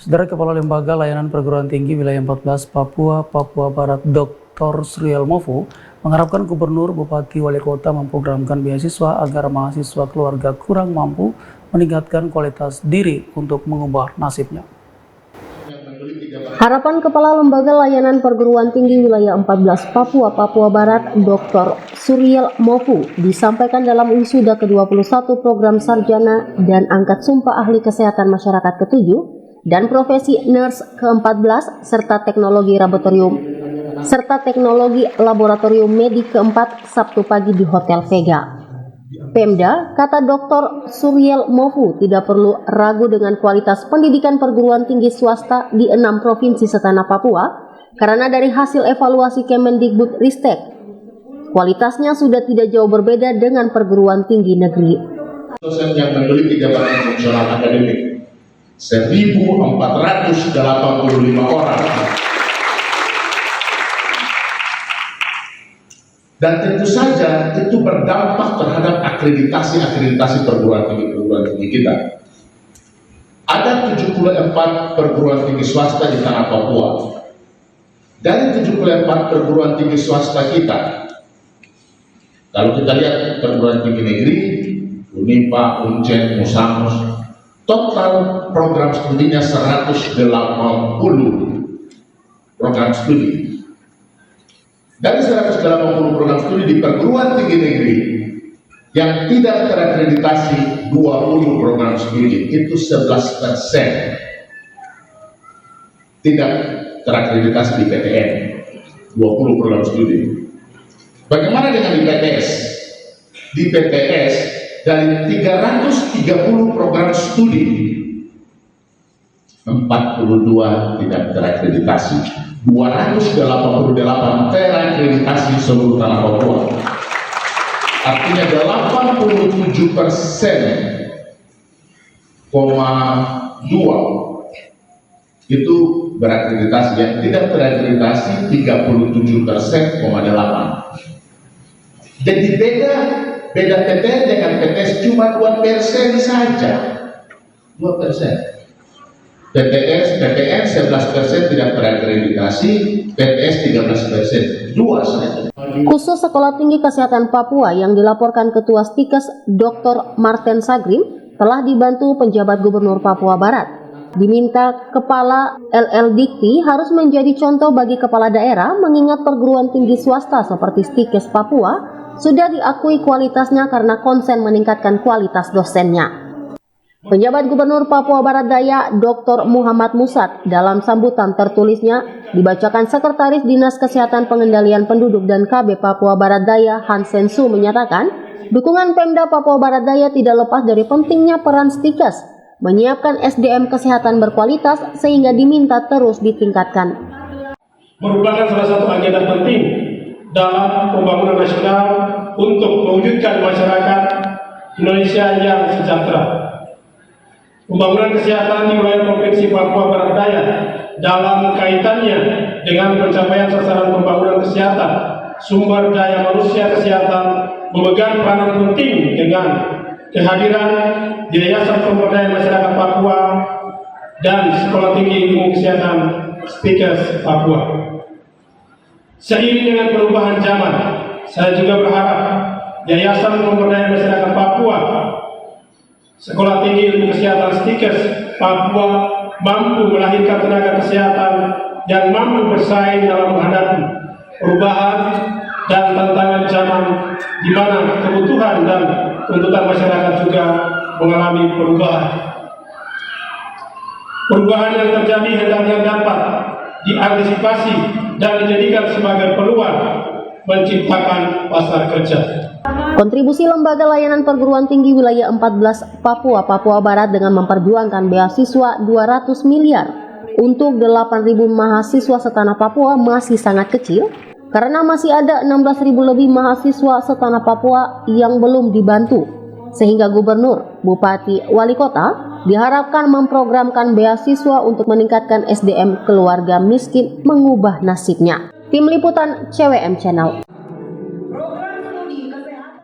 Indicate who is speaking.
Speaker 1: Saudara Kepala Lembaga Layanan Perguruan Tinggi Wilayah 14 Papua Barat Dr. Suriel Mofu mengharapkan Gubernur, Bupati, Wali Kota memprogramkan beasiswa agar mahasiswa keluarga kurang mampu meningkatkan kualitas diri untuk mengubah nasibnya.
Speaker 2: Harapan Kepala Lembaga Layanan Perguruan Tinggi Wilayah 14 Papua Barat Dr. Suriel Mofu disampaikan dalam wisuda ke-21 program sarjana dan angkat sumpah ahli kesehatan masyarakat ke-7 dan profesi nurse ke-14 serta teknologi laboratorium medik ke-4 Sabtu pagi di Hotel Vega. Pemda, kata Dr. Suriel Mofu, tidak perlu ragu dengan kualitas pendidikan perguruan tinggi swasta di 6 provinsi setanah Papua karena dari hasil evaluasi Kemendikbud-Ristek, kualitasnya sudah tidak jauh berbeda dengan perguruan tinggi negeri.
Speaker 3: Dosen yang memiliki jabatan fungsional akademik 1.485 orang. Dan tentu saja itu berdampak terhadap akreditasi perguruan tinggi kita. Ada 74 perguruan tinggi swasta di tanah Papua. Dari 74 perguruan tinggi swasta kita, kalau kita lihat perguruan tinggi negeri, Unipa, Uncen, Musamus, total program studinya 180 program studi. Dari 180 program studi di perguruan tinggi negeri yang tidak terakreditasi 20 program studi, itu 11% tidak terakreditasi di PTN, 20 program studi. Bagaimana dengan di PTS? Di PTS dari 330 program studi, 42 tidak terakreditasi, 288 terakreditasi seluruh tanah Papua. Artinya 87,2 itu berakreditasi, yang tidak terakreditasi 37,8. Jadi beda PTN dengan PTS cuma 2% saja, 2%. PTN 11% tidak terakreditasi, PTS 13%, 2 saja.
Speaker 2: Khusus Sekolah Tinggi Kesehatan Papua yang dilaporkan Ketua Stikes Dr. Martin Sagrim telah dibantu penjabat Gubernur Papua Barat. Diminta Kepala LL Dikti harus menjadi contoh bagi kepala daerah mengingat perguruan tinggi swasta seperti Stikes Papua sudah diakui kualitasnya karena konsen meningkatkan kualitas dosennya. Penjabat Gubernur Papua Barat Daya Dr. Muhammad Musad dalam sambutan tertulisnya dibacakan Sekretaris Dinas Kesehatan Pengendalian Penduduk dan KB Papua Barat Daya Hansen Su menyatakan dukungan Pemda Papua Barat Daya tidak lepas dari pentingnya peran Stikes menyiapkan SDM kesehatan berkualitas sehingga diminta terus ditingkatkan.
Speaker 4: Merupakan salah satu agenda penting dalam pembangunan nasional untuk mewujudkan masyarakat Indonesia yang sejahtera. Pembangunan kesehatan di wilayah Provinsi Papua Barat Daya dalam kaitannya dengan pencapaian sasaran pembangunan kesehatan, sumber daya manusia kesehatan memegang peranan penting dengan kehadiran Yayasan Pemberdayaan Masyarakat Papua dan Sekolah Tinggi Ilmu Kesehatan Stikes Papua. Seiring dengan perubahan zaman, saya juga berharap Yayasan Pemberdayaan Masyarakat Papua, Sekolah Tinggi Ilmu Kesehatan Stikes Papua mampu melahirkan tenaga kesehatan yang mampu bersaing dalam menghadapi perubahan dan tantangan zaman di mana kebutuhan dan tuntutan masyarakat juga mengalami perubahan. Perubahan yang terjadi hendaknya dapat diantisipasi dan dijadikan sebagai peluang menciptakan pasar kerja.
Speaker 2: Kontribusi Lembaga Layanan Perguruan Tinggi Wilayah 14 Papua Barat dengan memperjuangkan beasiswa 200 miliar untuk 8.000 mahasiswa setanah Papua masih sangat kecil karena masih ada 16.000 lebih mahasiswa setanah Papua yang belum dibantu, sehingga Gubernur, Bupati, Wali Kota diharapkan memprogramkan beasiswa untuk meningkatkan SDM keluarga miskin mengubah nasibnya. Tim Liputan CWM Channel.